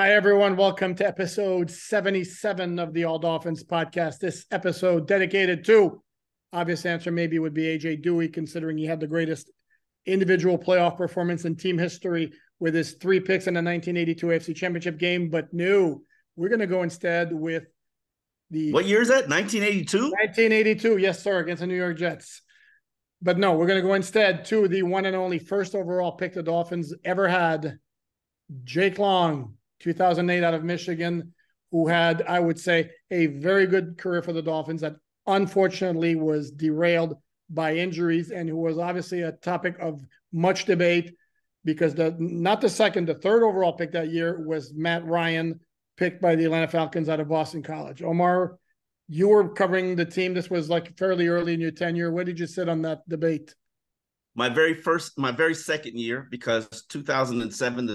Hi, everyone. Welcome to episode 77 of the All Dolphins podcast. This episode dedicated to, obvious answer maybe would be A.J. Dewey, considering he had the greatest individual playoff performance in team history with his 3 picks in the 1982 AFC Championship game. But no, we're going to go instead with the What year is that? 1982? 1982. Yes, sir, against the New York Jets. But no, we're going to go instead to the one and only first overall pick the Dolphins ever had, Jake Long, 2008 out of Michigan, who had, I would say, a very good career for the Dolphins that unfortunately was derailed by injuries, and who was obviously a topic of much debate because the third overall pick that year was Matt Ryan, picked by the Atlanta Falcons out of Boston College. Omar, you were covering the team. This was like fairly early in your tenure. Where did you sit on that debate? My very second year, because 2007, the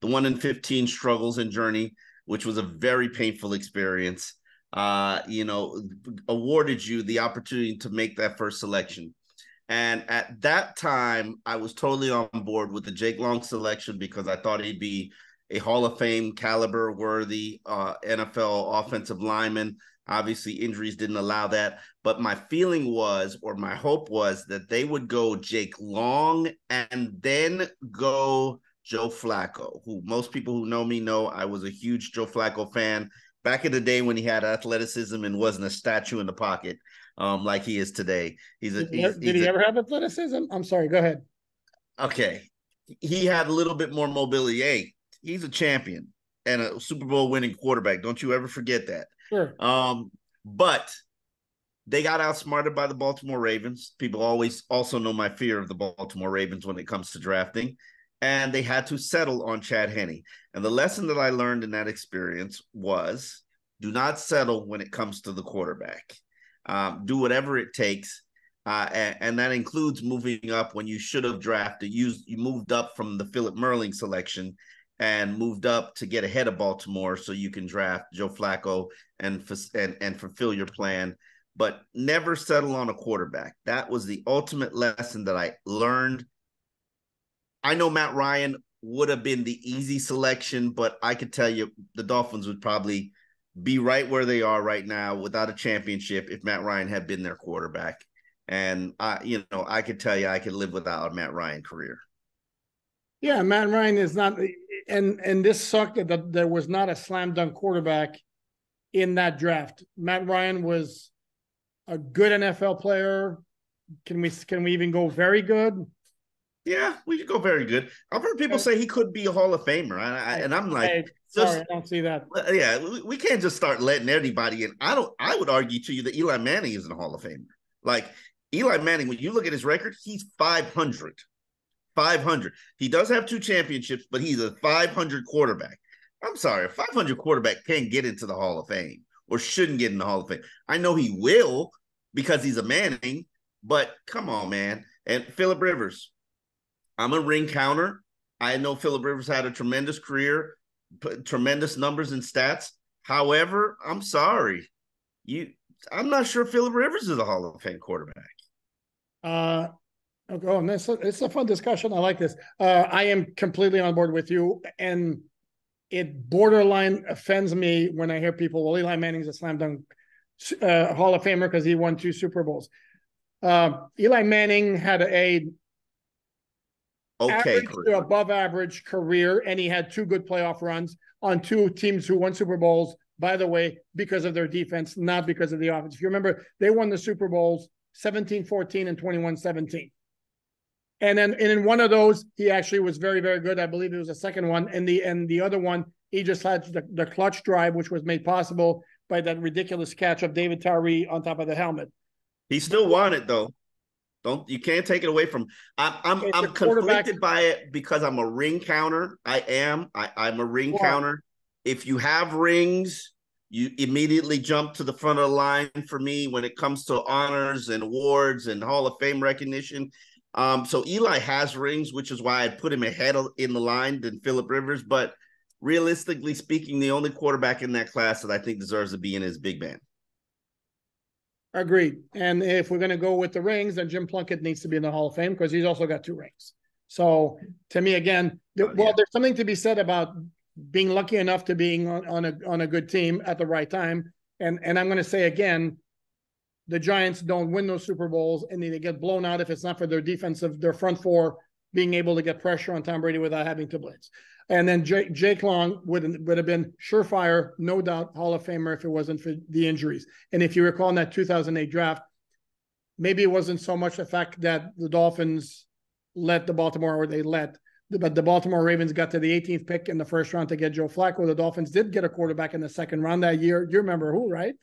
1-in-15 struggles and journey, which was a very painful experience, awarded you the opportunity to make that first selection. And at that time, I was totally on board with the Jake Long selection because I thought he'd be a Hall of Fame caliber worthy NFL offensive lineman. Obviously, injuries didn't allow that. But my feeling was, or my hope was, that they would go Jake Long and then go Joe Flacco, who most people who know me know I was a huge Joe Flacco fan back in the day when he had athleticism and wasn't a statue in the pocket like he is today. Did he ever have athleticism? I'm sorry, go ahead. Okay. He had a little bit more mobility. Hey, he's a champion and a Super Bowl winning quarterback. Don't you ever forget that. Sure. But they got outsmarted by the Baltimore Ravens. People always also know my fear of the Baltimore Ravens when it comes to drafting. And they had to settle on Chad Henne. And the lesson that I learned in that experience was do not settle when it comes to the quarterback. Do whatever it takes. And that includes moving up when you should have drafted. You moved up from the Philip Merling selection and moved up to get ahead of Baltimore so you can draft Joe Flacco and fulfill your plan, but never settle on a quarterback. That was the ultimate lesson that I learned. I know Matt Ryan would have been the easy selection, but I could tell you the Dolphins would probably be right where they are right now without a championship if Matt Ryan had been their quarterback. And I could tell you I could live without a Matt Ryan career. Yeah, Matt Ryan is not, and this sucked that there was not a slam dunk quarterback in that draft. Matt Ryan was a good NFL player. Can we even go very good? Yeah, we could go very good. I've heard people say he could be a Hall of Famer, and I'm like, sorry, I don't see that. Yeah, we can't just start letting anybody in. I would argue to you that Eli Manning isn't a Hall of Famer. Like Eli Manning, when you look at his record, he's 500. 500. He does have 2 championships, but he's a 500 quarterback. I'm sorry, a 500 quarterback can't get into the Hall of Fame or shouldn't get in the Hall of Fame. I know he will because he's a Manning, but come on, man. And Philip Rivers, I'm a ring counter. I know Philip Rivers had a tremendous career, tremendous numbers and stats. However, I'm sorry. I'm not sure Philip Rivers is a Hall of Fame quarterback. Oh, and it's a fun discussion. I like this. I am completely on board with you, and it borderline offends me when I hear people, well, Eli Manning's a slam dunk Hall of Famer because he won 2 Super Bowls. Eli Manning had average to above average career, and he had 2 good playoff runs on 2 teams who won Super Bowls, by the way, because of their defense, not because of the offense. If you remember, they won the Super Bowls 17-14 and 21-17. And then in one of those, he actually was very, very good. I believe it was the second one. And the other one, he just had the clutch drive, which was made possible by that ridiculous catch of David Tyree on top of the helmet. He still won it, though. You can't take it away from. I'm conflicted by it because I'm a ring counter. I'm a ring counter. If you have rings, you immediately jump to the front of the line for me when it comes to honors and awards and Hall of Fame recognition. So Eli has rings, which is why I put him ahead in the line than Philip Rivers. But realistically speaking, the only quarterback in that class that I think deserves to be in is Big Ben. Agreed. And if we're going to go with the rings, then Jim Plunkett needs to be in the Hall of Fame because he's also got 2 rings. So to me, again, there's something to be said about being lucky enough to being on a good team at the right time. And I'm going to say again, the Giants don't win those Super Bowls and they get blown out if it's not for their front four being able to get pressure on Tom Brady without having to blitz. And then Jake Long would have been surefire, no doubt, Hall of Famer if it wasn't for the injuries. And if you recall in that 2008 draft, maybe it wasn't so much the fact that the Dolphins let the Baltimore Ravens got to the 18th pick in the first round to get Joe Flacco. The Dolphins did get a quarterback in the second round that year. You remember who, right?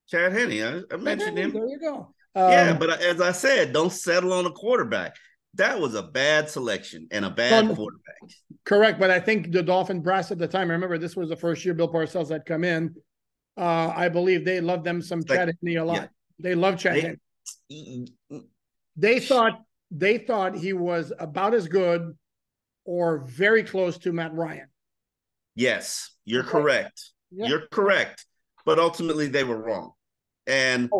Chad Henne. I mentioned him. There you go. Yeah, but as I said, don't settle on a quarterback. That was a bad selection and a bad quarterback. Correct, but I think the Dolphin brass at the time, remember this was the first year Bill Parcells had come in. I believe they loved them some Chad Henne a lot. Yeah. They loved Chad Henne. They thought he was about as good or very close to Matt Ryan. Yes, you're correct. Yeah. You're correct. But ultimately they were wrong. And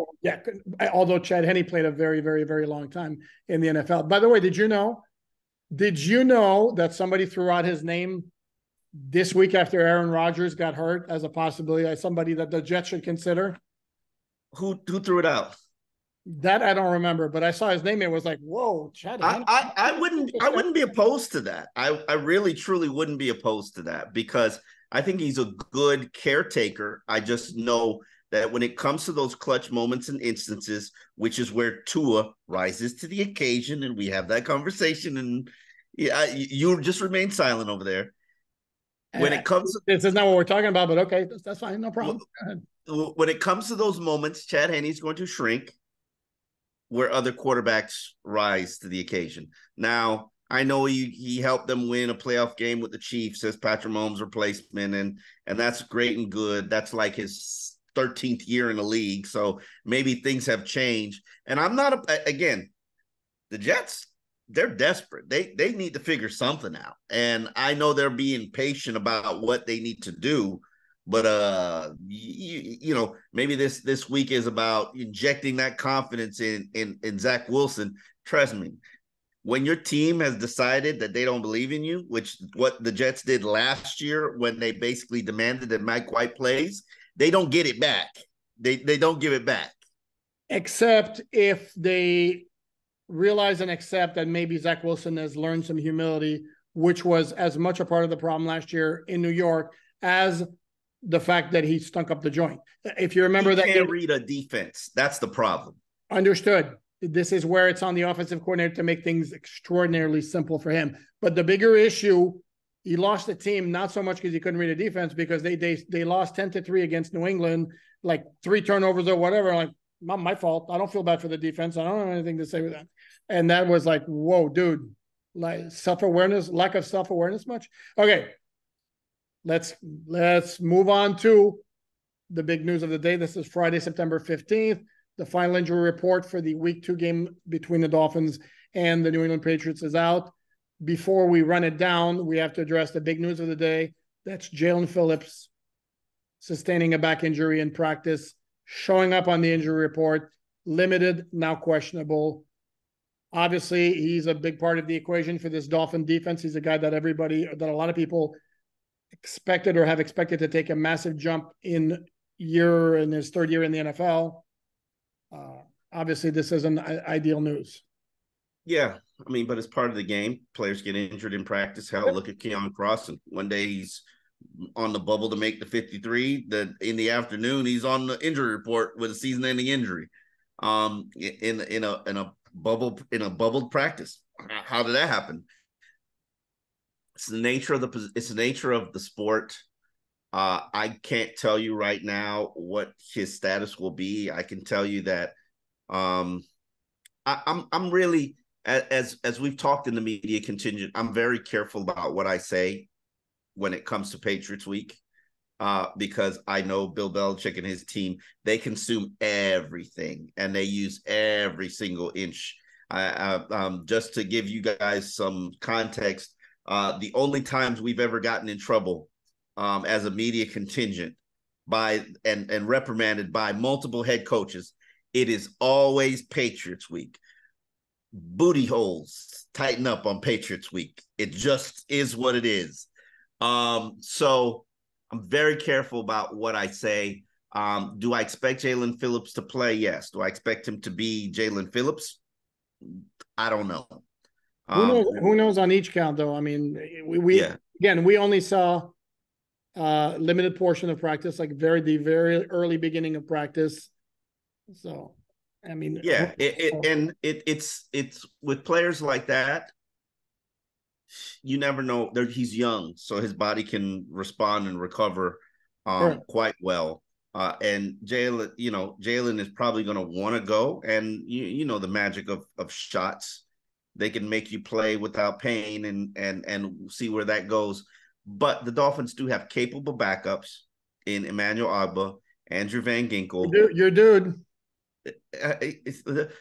although Chad Henne played a very, very, very long time in the NFL. By the way, did you know that somebody threw out his name this week after Aaron Rodgers got hurt as a possibility, as somebody that the Jets should consider? Who threw it out? That I don't remember, but I saw his name. It was like, whoa, Chad Henne. I wouldn't be opposed to that. I really, truly wouldn't be opposed to that because I think he's a good caretaker. I just know that when it comes to those clutch moments and instances, which is where Tua rises to the occasion, and we have that conversation, and you just remain silent over there. When it comes to, this is not what we're talking about, but okay, that's fine, no problem. When it comes to those moments, Chad Henne is going to shrink where other quarterbacks rise to the occasion. Now, I know he helped them win a playoff game with the Chiefs as Patrick Mahomes' replacement, and that's great and good. That's like his 13th year in the league, so maybe things have changed. And I'm not again, the Jets, they're desperate. They need to figure something out, and I know they're being patient about what they need to do. But you know, maybe this week is about injecting that confidence in Zach Wilson. Trust me, when your team has decided that they don't believe in you, which what the Jets did last year when they basically demanded that Mike White plays, they don't get it back. They don't give it back. Except if they realize and accept that maybe Zach Wilson has learned some humility, which was as much a part of the problem last year in New York as the fact that he stunk up the joint. If you remember that, he can't read a defense. That's the problem. Understood. This is where it's on the offensive coordinator to make things extraordinarily simple for him. But the bigger issue, he lost the team, not so much because he couldn't read a defense, because they lost 10-3 against New England, like 3 turnovers or whatever. Like, not my fault. I don't feel bad for the defense. I don't have anything to say with that. And that was like, whoa, dude, like self-awareness, lack of self-awareness much. Okay. Let's move on to the big news of the day. This is Friday, September 15th. The final injury report for the week 2 game between the Dolphins and the New England Patriots is out. Before we run it down, we have to address the big news of the day. That's Jalen Phillips sustaining a back injury in practice, showing up on the injury report, limited, now questionable. Obviously, he's a big part of the equation for this Dolphin defense. He's a guy that a lot of people expected or have expected to take a massive jump in his 3rd year in the NFL. Obviously, this isn't ideal news. Yeah, I mean, but it's part of the game. Players get injured in practice. Hell, look at Keon Crossen. One day he's on the bubble to make the 53. In the afternoon, he's on the injury report with a season-ending injury. In a bubbled practice. How did that happen? It's the nature of the sport. I can't tell you right now what his status will be. I can tell you that I'm really, as we've talked in the media contingent, I'm very careful about what I say when it comes to Patriots Week, because I know Bill Belichick and his team, they consume everything and they use every single inch. Just to give you guys some context, the only times we've ever gotten in trouble as a media contingent and reprimanded by multiple head coaches, it is always Patriots Week. Booty holes tighten up on Patriots Week. It just is what it is. So I'm very careful about what I say. Do I expect Jalen Phillips to play? Yes. Do I expect him to be Jalen Phillips? I don't know. Who knows? Who knows on each count, though? I mean, Yeah. again, we only saw limited portion of practice, like the very early beginning of practice. So, I mean, Yeah, it's with players like that, you never know. He's young, so his body can respond and recover sure. quite well. And Jalen is probably going to want to go, and you know the magic of shots. They can make you play without pain, and see where that goes. But the Dolphins do have capable backups in Emmanuel Agba, Andrew Van Ginkel. Your dude.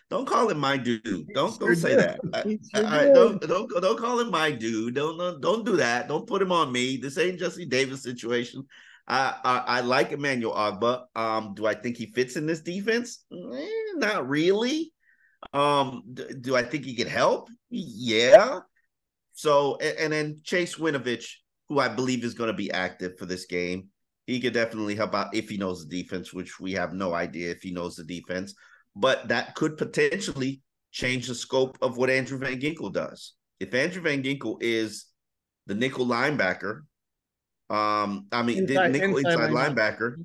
Don't call him my dude. It's Don't your say dude. that. It's your Don't dude. don't call him my dude. Don't do that. Don't put him on me. This ain't Jesse Davis situation. I like Emmanuel Agba. Do I think he fits in this defense? Not really. Do I think he can help? Yeah. So and then Chase Winovich, who I believe is going to be active for this game. He could definitely help out if he knows the defense, which we have no idea if he knows the defense. But that could potentially change the scope of what Andrew Van Ginkel does. If Andrew Van Ginkel is the nickel linebacker, the nickel inside linebacker,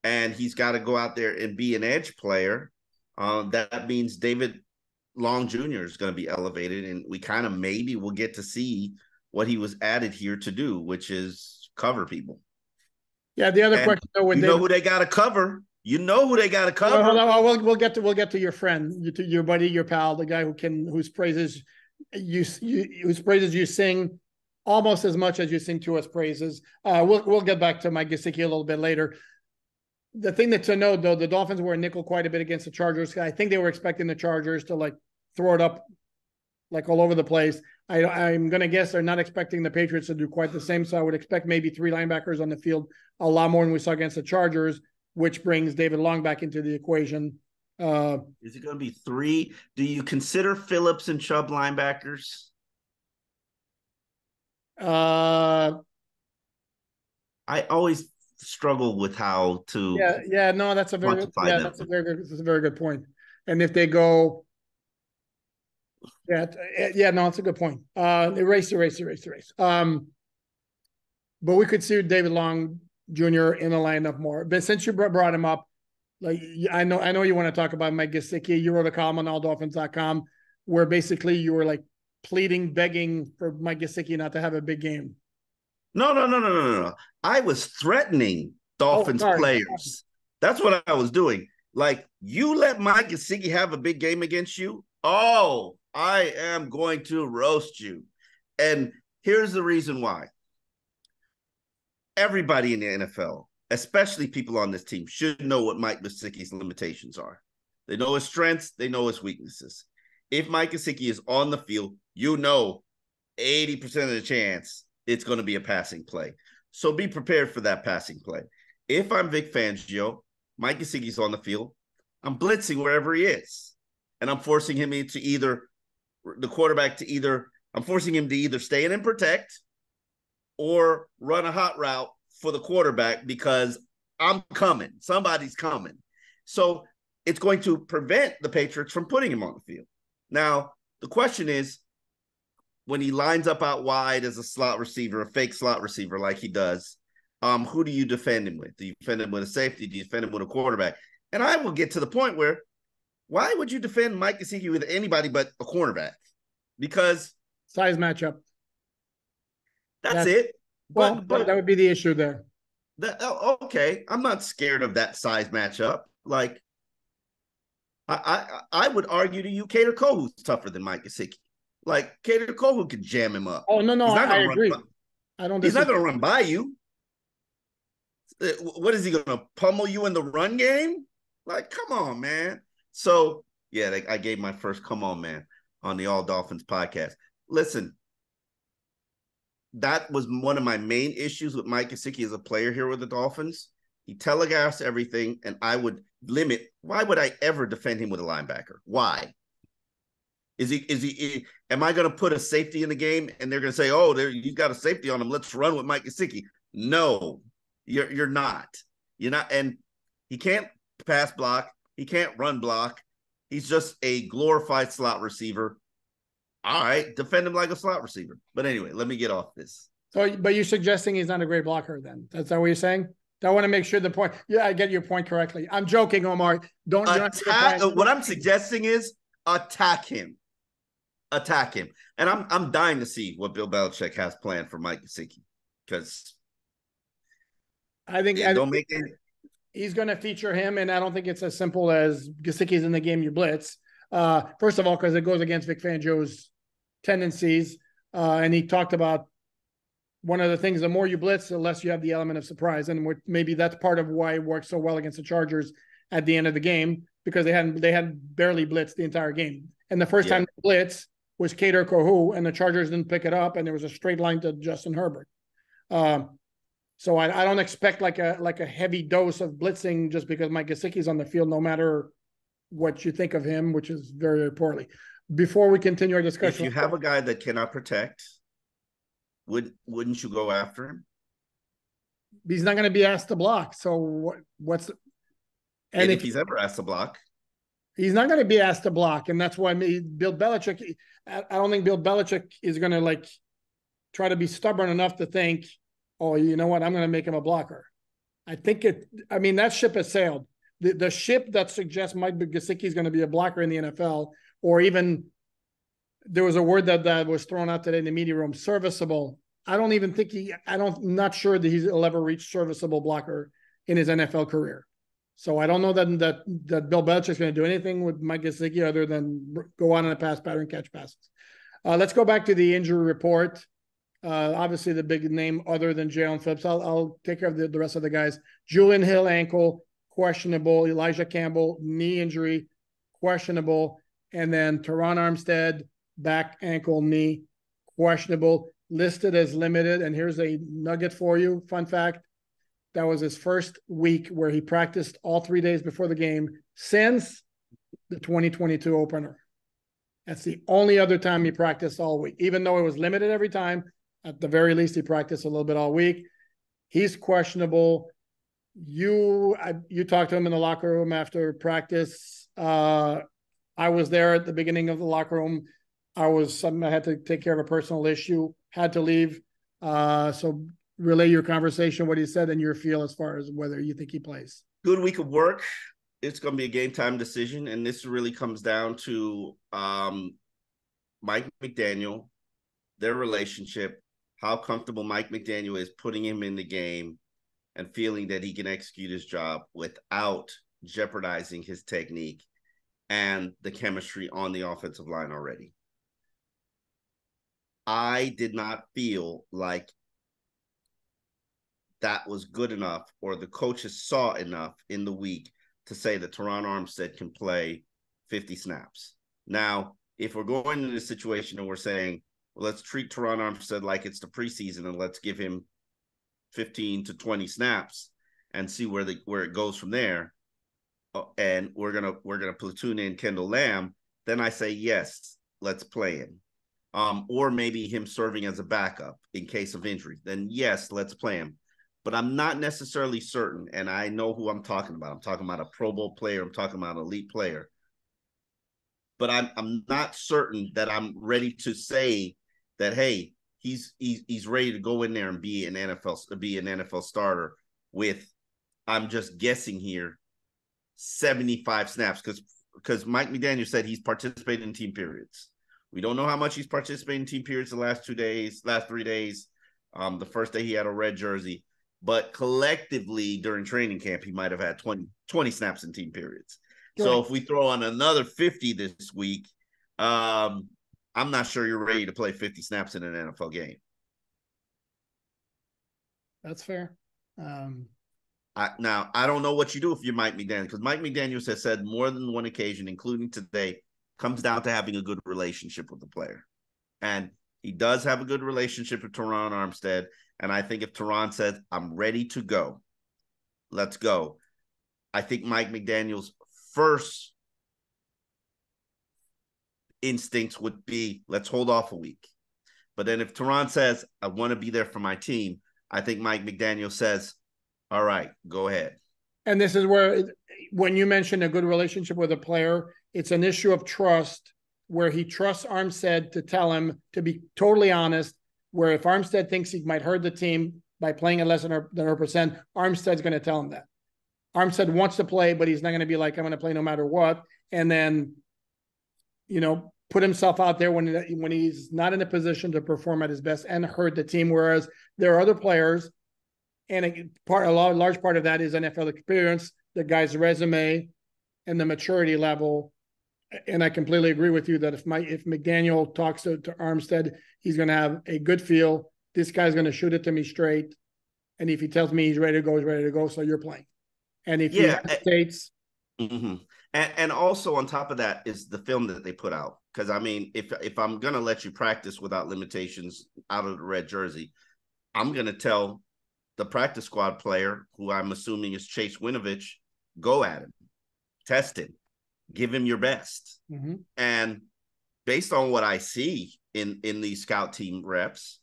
and he's got to go out there and be an edge player, that means David Long Jr. is going to be elevated, and we kind of maybe will get to see what he was added here to do, which is cover people. Yeah, the other And question though, you know who they got to cover. You know who they got to cover. Hold on, we'll get to your friend, to your buddy, your pal, the guy whose praises you sing almost as much as you sing to us praises. We'll get back to Mike Gesicki a little bit later. The thing that to note though, the Dolphins were nickel quite a bit against the Chargers. I think they were expecting the Chargers to like throw it up like all over the place. I'm going to guess they're not expecting the Patriots to do quite the same. So I would expect maybe 3 linebackers on the field, a lot more than we saw against the Chargers, which brings David Long back into the equation. Is it going to be 3? Do you consider Phillips and Chubb linebackers? I always struggle with how to no, that's a very that's a very good point. And if they go no, it's a good point. Erase. But we could see David Long Jr. in the lineup more. But since you brought him up, like I know you want to talk about Mike Gesicki. You wrote a column on alldolphins.com where basically you were like pleading, begging for Mike Gesicki not to have a big game. No. I was threatening Dolphins players. That's what I was doing. Like, you let Mike Gesicki have a big game against you. Oh, I am going to roast you. And here's the reason why. Everybody in the NFL, especially people on this team, should know what Mike Gesicki's limitations are. They know his strengths. They know his weaknesses. If Mike Gesicki is on the field, 80% of the chance it's going to be a passing play. So be prepared for that passing play. If I'm Vic Fangio, Mike Gesicki's on the field, I'm blitzing wherever he is. And I'm forcing him I'm forcing him to either stay in and protect or run a hot route for the quarterback because I'm coming. Somebody's coming. So it's going to prevent the Patriots from putting him on the field. Now, the question is, when he lines up out wide as a slot receiver, a fake slot receiver like he does, who do you defend him with? Do you defend him with a safety? Do you defend him with a quarterback? And I will get to the point where, why would you defend Mike Gesicki with anybody but a cornerback? Because size matchup. That's it. But that would be the issue there. Okay, I'm not scared of that size matchup. Like, I would argue to you, Cater Kohu's tougher than Mike Gesicki. Like, Cater Kohu could jam him up. Oh, no, I agree. He's not going to run by you. What is he going to pummel you in the run game? Like, come on, man. So, yeah, I gave my first come on, man, on the All Dolphins podcast. Listen, that was one of my main issues with Mike Gesicki as a player here with the Dolphins. He telegraphs everything, and I would limit. Why would I ever defend him with a linebacker? Why? Am I going to put a safety in the game and they're going to say, oh, you got a safety on him, let's run with Mike Gesicki? No, you're not. You're not. And he can't pass block. He can't run block. He's just a glorified slot receiver. All right, defend him like a slot receiver. But anyway, let me get off this. So, but you're suggesting he's not a great blocker then? That's that what you're saying? I want to make sure the point. Yeah, I get your point correctly. I'm joking, Omar. Don't attack. What I'm suggesting is attack him. Attack him. And I'm dying to see what Bill Belichick has planned for Mike Gesicki, because I think he's going to feature him, and I don't think it's as simple as Gesicki's in the game, you blitz. First of all, because it goes against Vic Fangio's tendencies, and he talked about one of the things: the more you blitz, the less you have the element of surprise, and maybe that's part of why it worked so well against the Chargers at the end of the game, because they had barely blitzed the entire game, and the first time they blitz was Kader Kohu, and the Chargers didn't pick it up, and there was a straight line to Justin Herbert. So I don't expect like a heavy dose of blitzing just because Mike Gesicki's on the field, no matter what you think of him, which is very, very poorly. Before we continue our discussion, if you have a guy that cannot protect, wouldn't you go after him? He's not going to be asked to block. So what's and if he's ever asked to block, he's not going to be asked to block, and that's why Bill Belichick. I don't think Bill Belichick is going to try to be stubborn enough to think, oh, you know what, I'm going to make him a blocker. I think that ship has sailed. The ship that suggests Mike Gesicki is going to be a blocker in the NFL, or even there was a word that was thrown out today in the media room, serviceable. I don't even think I'm not sure that he'll ever reach serviceable blocker in his NFL career. So I don't know that Bill Belichick's going to do anything with Mike Gesicki other than go on in a pass pattern, catch passes. Let's go back to the injury report. Obviously, the big name other than Jalen Phillips. I'll take care of the rest of the guys. Julian Hill, ankle, questionable. Elijah Campbell, knee injury, questionable. And then Teron Armstead, back, ankle, knee, questionable. Listed as limited. And here's a nugget for you. Fun fact. That was his first week where he practiced all 3 days before the game since the 2022 opener. That's the only other time he practiced all week, even though it was limited every time. At the very least, he practiced a little bit all week. He's questionable. You talked to him in the locker room after practice. I was there at the beginning of the locker room. I had to take care of a personal issue, had to leave. So relay your conversation, what he said, and your feel as far as whether you think he plays. Good week of work. It's going to be a game time decision, and this really comes down to Mike McDaniel, their relationship, how comfortable Mike McDaniel is putting him in the game and feeling that he can execute his job without jeopardizing his technique and the chemistry on the offensive line already. I did not feel like that was good enough, or the coaches saw enough in the week to say that Teron Armstead can play 50 snaps. Now, if we're going into this situation and we're saying, well, let's treat Teron Armstead like it's the preseason and let's give him 15 to 20 snaps and see where it goes from there, and we're gonna platoon in Kendall Lamb, then I say yes, let's play him. Or maybe him serving as a backup in case of injury, then yes, let's play him. But I'm not necessarily certain, and I know who I'm talking about. I'm talking about a Pro Bowl player. I'm talking about an elite player. But I'm not certain that I'm ready to say that, hey, he's ready to go in there and be an NFL starter with, I'm just guessing here, 75 snaps, because Mike McDaniel said he's participated in team periods. We don't know how much he's participated in team periods the last 3 days. The first day he had a red jersey. But collectively during training camp, he might have had 20 snaps in team periods. Correct. So if we throw on another 50 this week, I'm not sure you're ready to play 50 snaps in an NFL game. That's fair. Now, I don't know what you do if you're Mike McDaniel, because Mike McDaniel has said more than one occasion, including today, comes down to having a good relationship with the player. And he does have a good relationship with Teron Armstead. And I think if Teron says, I'm ready to go, let's go. I think Mike McDaniel's first instincts would be, let's hold off a week. But then if Teron says, I want to be there for my team, I think Mike McDaniel says, all right, go ahead. And this is where, when you mention a good relationship with a player, it's an issue of trust, where he trusts Armstead to tell him, to be totally honest, where if Armstead thinks he might hurt the team by playing at less than 100%, Armstead's going to tell him that. Armstead wants to play, but he's not going to be like, I'm going to play no matter what. And then, put himself out there when he's not in a position to perform at his best and hurt the team. Whereas there are other players, and a large part of that is NFL experience, the guy's resume, and the maturity level. And I completely agree with you that if McDaniel talks to Armstead, he's going to have a good feel. This guy's going to shoot it to me straight. And if he tells me he's ready to go, he's ready to go. So you're playing. And if he hesitates. Mm-hmm. And also on top of that is the film that they put out. Because, I mean, if I'm going to let you practice without limitations out of the red jersey, I'm going to tell the practice squad player, who I'm assuming is Chase Winovich, go at him, test him, give him your best. Mm-hmm. And based on what I see in these scout team reps,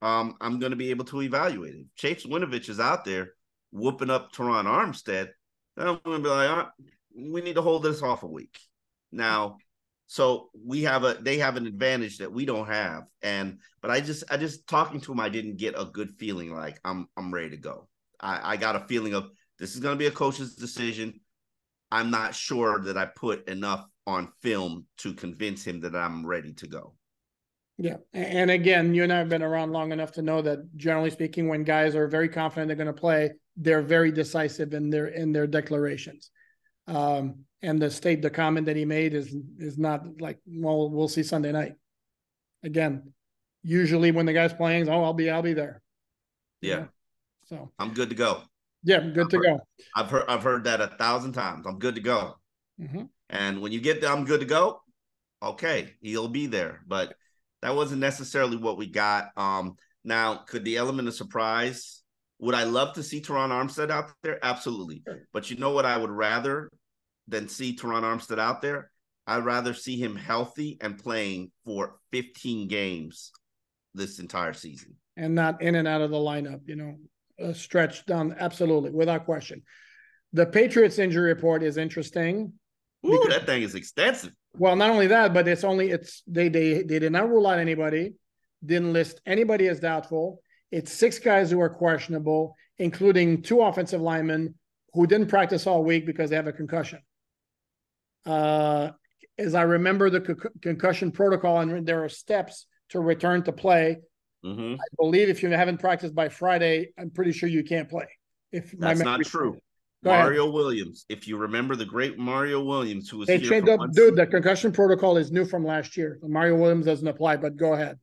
I'm going to be able to evaluate him. Chase Winovich is out there whooping up Teron Armstead. I'm going to be like, we need to hold this off a week. Now, so they have an advantage that we don't have. But I just talking to him, I didn't get a good feeling like I'm ready to go. I got a feeling of this is going to be a coach's decision. I'm not sure that I put enough on film to convince him that I'm ready to go. Yeah. And again, you and I have been around long enough to know that generally speaking, when guys are very confident they're going to play, they're very decisive in their declarations. And the comment that he made is not like, well, we'll see Sunday night. Again, usually when the guy's playing, I'll be there. Yeah. So I'm good to go. Yeah, good to go. I've heard that 1,000 times. I'm good to go. Mm-hmm. And when you get there, I'm good to go. Okay, he'll be there. But that wasn't necessarily what we got. Now, could the element of surprise? Would I love to see Teron Armstead out there? Absolutely. Sure. But you know what I would rather than see Teron Armstead out there? I'd rather see him healthy and playing for 15 games this entire season. And not in and out of the lineup, stretched down, absolutely, without question. The Patriots injury report is interesting. Ooh, that thing is extensive. Well, not only that, but they did not rule out anybody, didn't list anybody as doubtful. It's 6 guys who are questionable, including 2 offensive linemen who didn't practice all week because they have a concussion. As I remember the concussion protocol, and there are steps to return to play. Mm-hmm. I believe if you haven't practiced by Friday, I'm pretty sure you can't play. That's not true. Mario Williams, if you remember the great Mario Williams, who was they changed up, dude. The concussion protocol is new from last year. Mario Williams doesn't apply, but go ahead.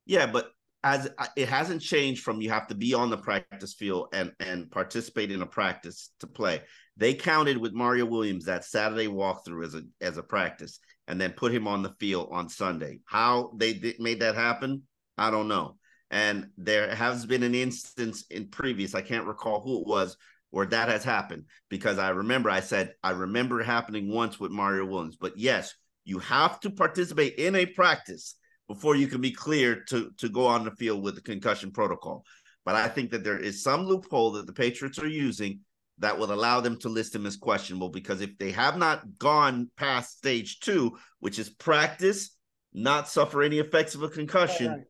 Yeah, but as it hasn't changed from you have to be on the practice field and participate in a practice to play. They counted with Mario Williams that Saturday walkthrough as a practice and then put him on the field on Sunday. How they made that happen, I don't know. And there has been an instance in previous, I can't recall who it was, where that has happened, because I remember it happening once with Mario Williams. But yes, you have to participate in a practice before you can be cleared to go on the field with the concussion protocol. But I think that there is some loophole that the Patriots are using that will allow them to list him as questionable, because if they have not gone past stage 2, which is practice, not suffer any effects of a concussion,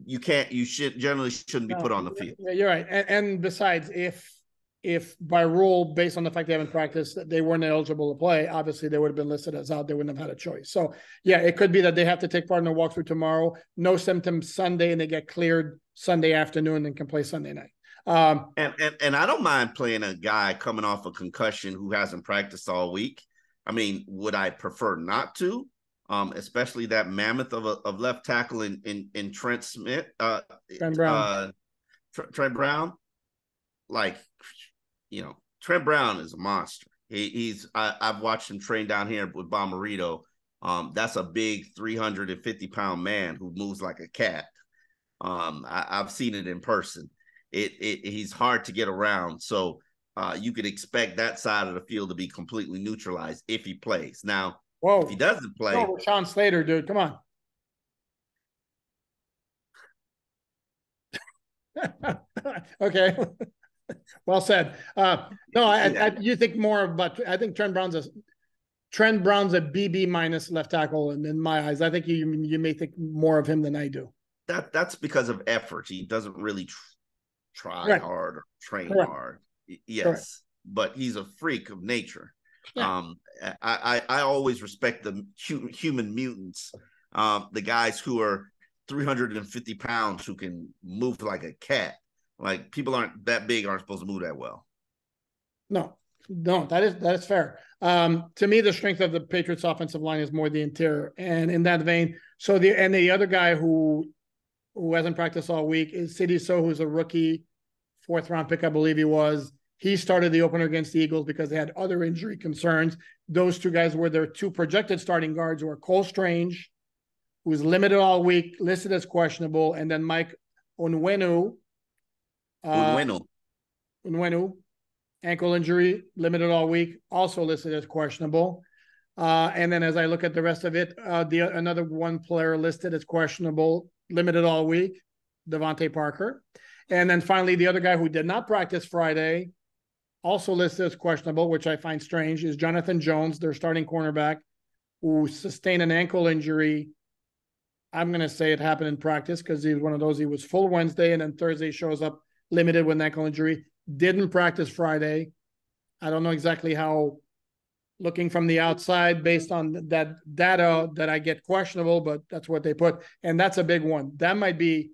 you generally shouldn't be put on the field. Yeah, you're right. And besides, if by rule, based on the fact they haven't practiced, they weren't eligible to play, obviously they would have been listed as out. They wouldn't have had a choice. So yeah, it could be that they have to take part in the walkthrough tomorrow, no symptoms Sunday, and they get cleared Sunday afternoon and can play Sunday night. And I don't mind playing a guy coming off a concussion who hasn't practiced all week. I mean, would I prefer not to? Especially that mammoth of left tackle in Trent Smith, Trent Brown. Trent Brown. Like, Trent Brown is a monster. I've watched him train down here with Bomarito. That's a big 350-pound man who moves like a cat. I've seen it in person. He's hard to get around. So you could expect that side of the field to be completely neutralized if he plays. Now, If he Whoa. doesn't No, play, Rashawn Slater, dude. Come on. Okay. Well said. No, yeah, you think more about, I think Trent Brown's a BB minus left tackle in my eyes. I think you may think more of him than I do. that's because of effort. He doesn't really try Correct. hard or train Correct. hard. Correct. Yes, but he's a freak of nature. Yeah. I always respect the human mutants, the guys who are 350 pounds who can move like a cat. Like people aren't that big, aren't supposed to move that well. No, no, that is fair. To me, the strength of the Patriots offensive line is more the interior. And in that vein, the other guy who hasn't practiced all week is Sidney So, who's a rookie, 4th-round pick, I believe he was. He started the opener against the Eagles because they had other injury concerns. Those two guys were their two projected starting guards, who are Cole Strange, who's limited all week, listed as questionable, and then Mike Onwenu, uh, Unwin. Onwenu, ankle injury, limited all week, also listed as questionable. And then as I look at the rest of it, another one player listed as questionable, limited all week, Devontae Parker. And then finally, the other guy who did not practice Friday, also listed as questionable, which I find strange, is Jonathan Jones, their starting cornerback, who sustained an ankle injury. I'm going to say it happened in practice because he was one of those. He was full Wednesday, and then Thursday shows up limited with an ankle injury. Didn't practice Friday. I don't know exactly how, looking from the outside based on that data, that I get questionable, but that's what they put. And that's a big one. That might be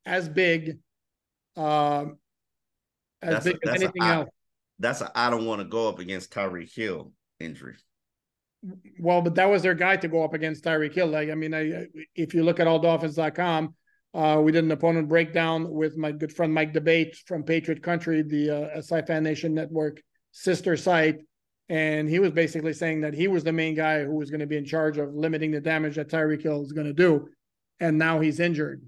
as big as That's big a as that's a anything I else. that's a I don't want to go up against Tyreek Hill injury. Well, but that was their guy to go up against Tyreek Hill. Like, I mean, if you look at alldolphins.com, we did an opponent breakdown with my good friend Mike Debate from Patriot Country, the SI Fan Nation Network sister site. And he was basically saying that he was the main guy who was going to be in charge of limiting the damage that Tyreek Hill is going to do. And now he's injured.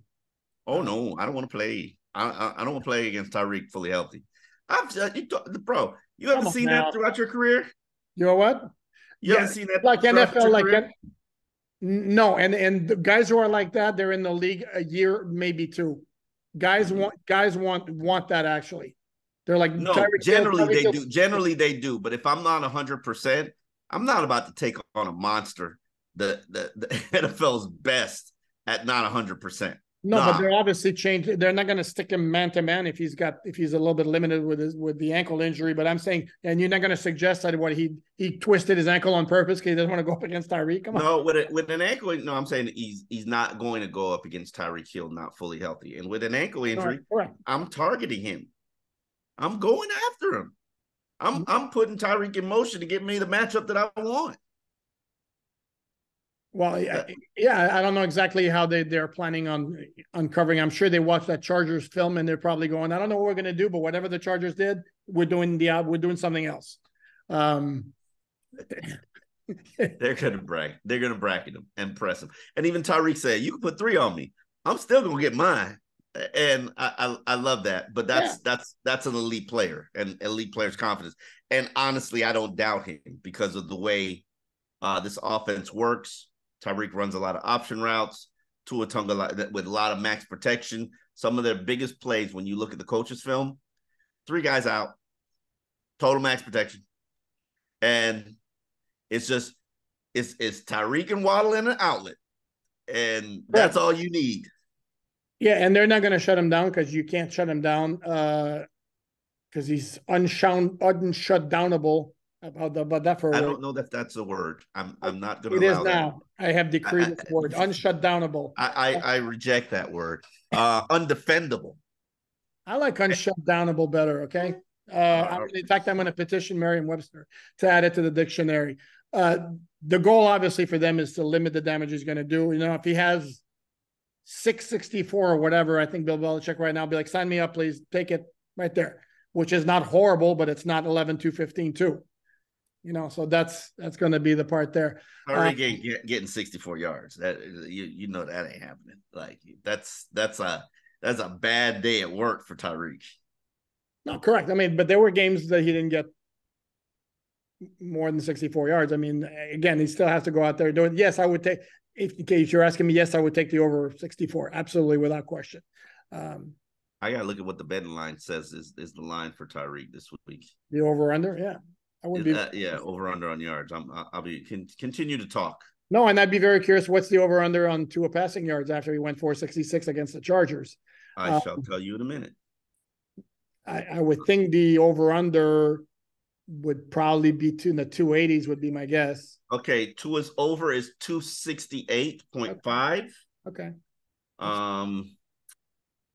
Oh no, I don't want to play. I don't want to play against Tyreek fully healthy. Bro, you Come haven't on seen that now. throughout your career. You know what? You Yeah, haven't seen that like throughout NFL, your like career. no, and the guys who are like that, they're in the league a year, maybe two. Guys want that actually. They're like No, Tyreek Hill. generally Tyreek they Hill. do. Generally they do. But if I'm not 100%, I'm not about to take on a monster. The NFL's best at not 100%. No, but Nah, they're obviously changed. They're not going to stick him man to man if he's a little bit limited with the ankle injury. But I'm saying, and you're not going to suggest that what he twisted his ankle on purpose because he doesn't want to go up against Tyreek. Come on. no, with an ankle. No, I'm saying he's not going to go up against Tyreek Hill, not fully healthy. And with an ankle injury, All right. I'm targeting him. I'm going after him. I'm putting Tyreek in motion to get me the matchup that I want. Well, yeah, I don't know exactly how they're planning on uncovering. I'm sure they watched that Chargers film and they're probably going, I don't know what we're going to do, but whatever the Chargers did, we're doing something else. They're gonna brag. They're gonna bracket him and press him. And even Tyreek said, "You can put 3 on me. I'm still gonna get mine." And I love that. But Yeah. that's an elite player and elite player's confidence. And honestly, I don't doubt him because of the way this offense works. Tyreek runs a lot of option routes. Tua Tunga with a lot of max protection. Some of their biggest plays, when you look at the coaches' film, 3 guys out, total max protection, and it's Tyreek and Waddle in an outlet, and that's all you need. Yeah, and they're not going to shut him down because you can't shut him down because he's unshut downable. About that for a I word. don't know if that's a word. I'm not going It to is allow now. that. I have decreed this word. Unshut downable. I reject that word. Undefendable. I like unshut downable better. Okay. In fact, I'm going to petition Merriam-Webster to add it to the dictionary. The goal, obviously, for them is to limit the damage he's going to do. You know, if he has 664 or whatever, I think Bill Belichick right now will be like, sign me up, please. Take it right there, which is not horrible, but it's not 11-2-15 too. You know, so that's going to be the part there. Tyreek ain't getting 64 yards. That you know that ain't happening. Like that's a bad day at work for Tyreek. No, correct. I mean, but there were games that he didn't get more than 64 yards. I mean, again, he still has to go out there doing. Yes, I would take. If in case you're asking me, yes, I would take the over 64, absolutely, without question. I gotta look at what the betting line says is the line for Tyreek this week. The over under, yeah, I would be. Yeah, over under on yards. I'll be continue to talk. No, and I'd be very curious. What's the over under on Tua passing yards after he went 466 against the Chargers? I shall tell you in a minute. I would think the over under would probably be in the 280s. Would be my guess. Okay, Tua's over is 268.5. Okay.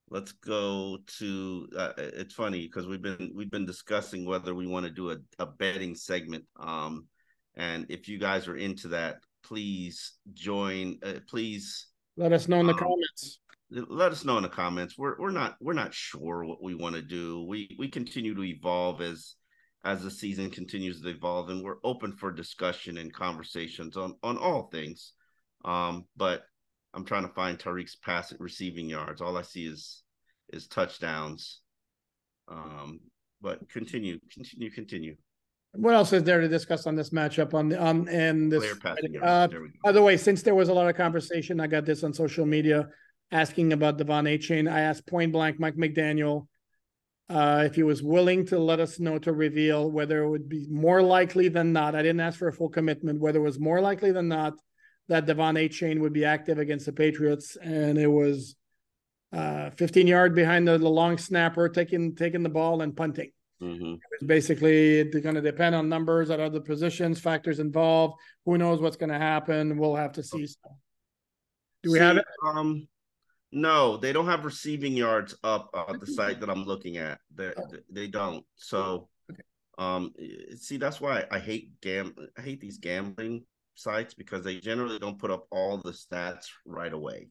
Let's go to. It's funny because we've been discussing whether we want to do a betting segment. And if you guys are into that, please join. Please let us know in the comments. Let us know in the comments. We're not sure what we want to do. We continue to evolve as the season continues to evolve, and we're open for discussion and conversations on all things. But I'm trying to find Tariq's receiving yards. All I see is touchdowns. But continue. What else is there to discuss on this matchup and this? Passing yards. By the way, since there was a lot of conversation, I got this on social media asking about Devon Achane. I asked point blank Mike McDaniel if he was willing to let us know to reveal whether it would be more likely than not. I didn't ask for a full commitment. Whether it was more likely than not that Devon Achane would be active against the Patriots, and it was 15 yards behind the long snapper, taking the ball and punting. Mm-hmm. It was basically going to depend on numbers at other positions, factors involved. Who knows what's going to happen? We'll have to see. So, do we have it? No, they don't have receiving yards up at the site that I'm looking at. They don't. So, see, that's why I hate these gambling sites, because they generally don't put up all the stats right away.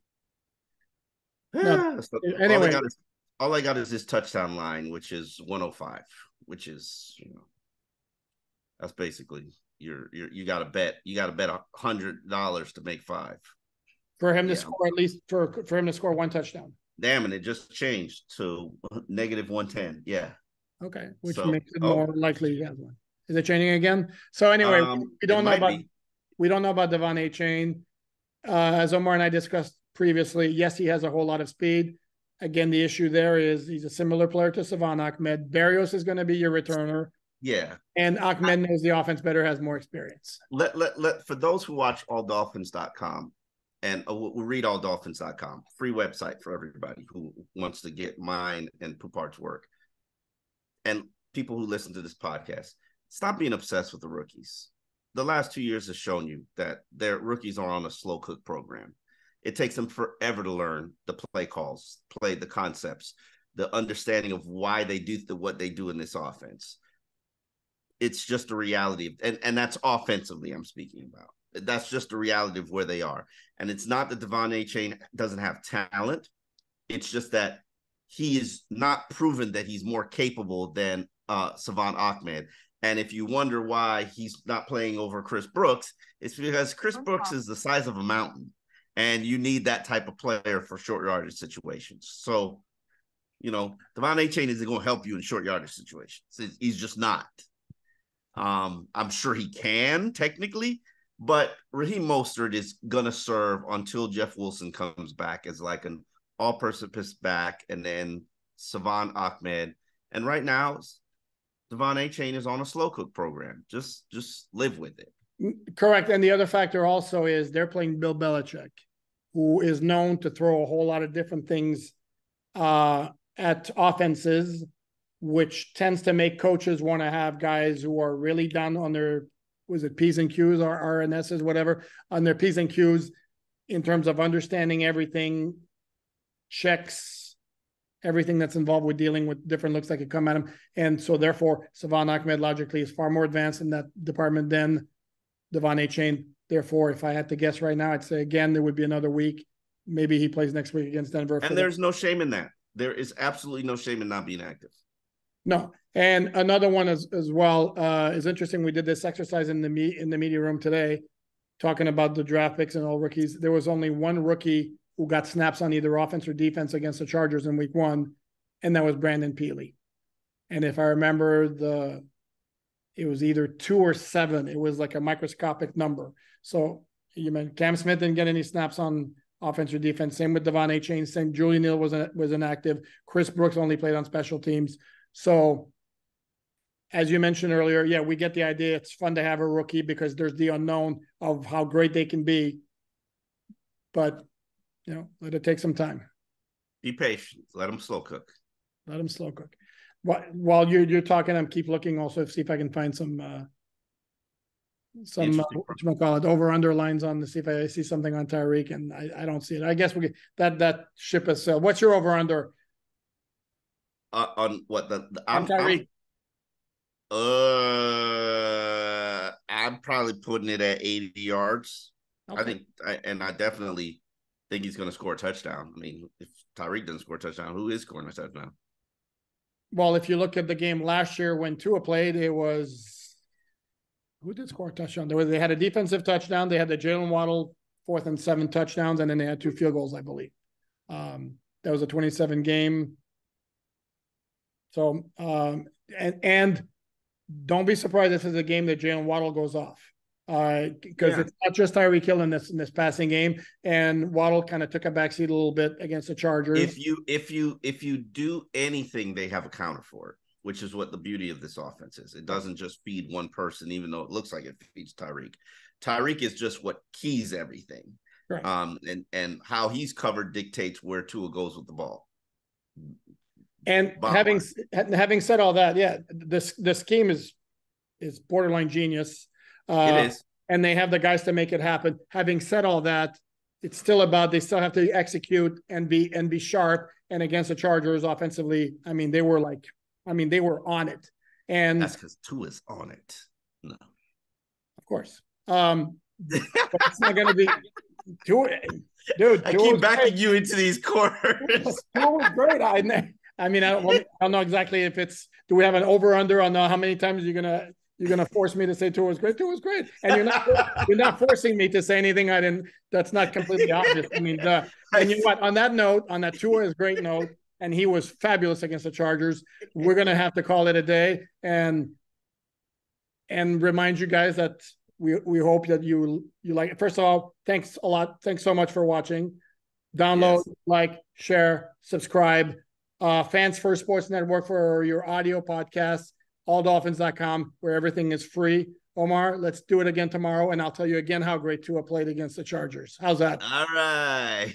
No. So anyway, all I got is this touchdown line, which is 105, which is, that's basically you got to bet $100 to make $5 for him to score, at least for him to score one touchdown. Damn, and it just changed to -110. Yeah. Okay, which makes it more likely he has one. Is it changing again? So anyway, we don't know about Devon Achane. As Omar and I discussed previously, yes, he has a whole lot of speed. Again, the issue there is he's a similar player to Savon Ahmed. Barrios is going to be your returner. Yeah. And Ahmed knows the offense better, has more experience. For those who watch alldolphins.com and we'll read alldolphins.com, free website for everybody who wants to get mine and Poupart's work. And people who listen to this podcast, stop being obsessed with the rookies. The last 2 years has shown you that their rookies are on a slow cook program. It takes them forever to learn the play calls, the concepts, the understanding of why they do what they do in this offense. It's just a reality. And that's offensively I'm speaking about. That's just the reality of where they are. And it's not that Devon Achane doesn't have talent. It's just that he is not proven that he's more capable than Savon Ahmed. And if you wonder why he's not playing over Chris Brooks, it's because Chris Brooks is the size of a mountain. And you need that type of player for short yardage situations. So, Devon Achane isn't going to help you in short yardage situations. He's just not. I'm sure he can technically, but Raheem Mostert is going to serve until Jeff Wilson comes back as like an all-purpose back, and then Savon Ahmed. And right now, Devon Achane is on a slow cook program. Just live with it. Correct. And the other factor also is they're playing Bill Belichick, who is known to throw a whole lot of different things at offenses, which tends to make coaches want to have guys who are really done on their, P's and Q's or RNSs, whatever, on their P's and Q's in terms of understanding everything, checks, everything that's involved with dealing with different looks that could come at him. And so therefore, Savon Ahmed logically is far more advanced in that department than Devon Achane. Therefore, if I had to guess right now, I'd say, again, there would be another week. Maybe he plays next week against Denver. And there's no shame in that. There is absolutely no shame in not being active. No. And another one as well is interesting. We did this exercise in the media room today, talking about the draft picks and all rookies. There was only one rookie who got snaps on either offense or defense against the Chargers in week 1, and that was Brandon Peely. And if I remember, it was either 2 or 7. It was like a microscopic number. So you mean Cam Smith didn't get any snaps on offense or defense. Same with Devon Achane. Same. Julian Neal was inactive. Chris Brooks only played on special teams. So as you mentioned earlier, yeah, we get the idea. It's fun to have a rookie because there's the unknown of how great they can be. But, let it take some time. Be patient. Let them slow cook. Let them slow cook. While you're talking, I'm keep looking also to see if I can find some over underlines on to see if I see something on Tyreek, and I don't see it. I guess that ship has sailed. What's your over under? On what on Tyreek? I'm probably putting it at 80 yards. Okay. I definitely think he's going to score a touchdown. I mean, if Tyreek doesn't score a touchdown, who is scoring a touchdown? Well, if you look at the game last year when Tua played, it was who did score a touchdown? They had a defensive touchdown. They had the Jalen Waddle 4th and 7 touchdowns, and then they had 2 field goals, I believe. That was a 27 game. So, and don't be surprised if this is a game that Jalen Waddle goes off. Because it's not just Tyreek Hill in this passing game, and Waddle kind of took a backseat a little bit against the Chargers. If you do anything, they have a counter for it, which is what the beauty of this offense is. It doesn't just feed one person, even though it looks like it feeds Tyreek. Tyreek is just what keys everything. Right. And how he's covered dictates where Tua goes with the ball. And having said all that, yeah, this scheme is borderline genius. It is. And they have the guys to make it happen. Having said all that, it's still about they still have to execute and be sharp. And against the Chargers offensively, they were on it. And that's because Tua's on it. No, of course. But it's not going to be Tua, dude. I keep backing you into these corners. Tua was great. I don't know exactly if it's. Do we have an over under on how many times you're gonna force me to say Tua was great? Tua was great, and you're not forcing me to say anything I didn't. That's not completely obvious. And you know what? On that Tua is great note, and he was fabulous against the Chargers. We're gonna have to call it a day and remind you guys that we hope that you like it. First of all, thanks a lot. Thanks so much for watching. Download, like, share, subscribe. Fans First Sports Network for your audio podcast, alldolphins.com, where everything is free. Omar, let's do it again tomorrow, and I'll tell you again how great Tua played against the Chargers. How's that? All right.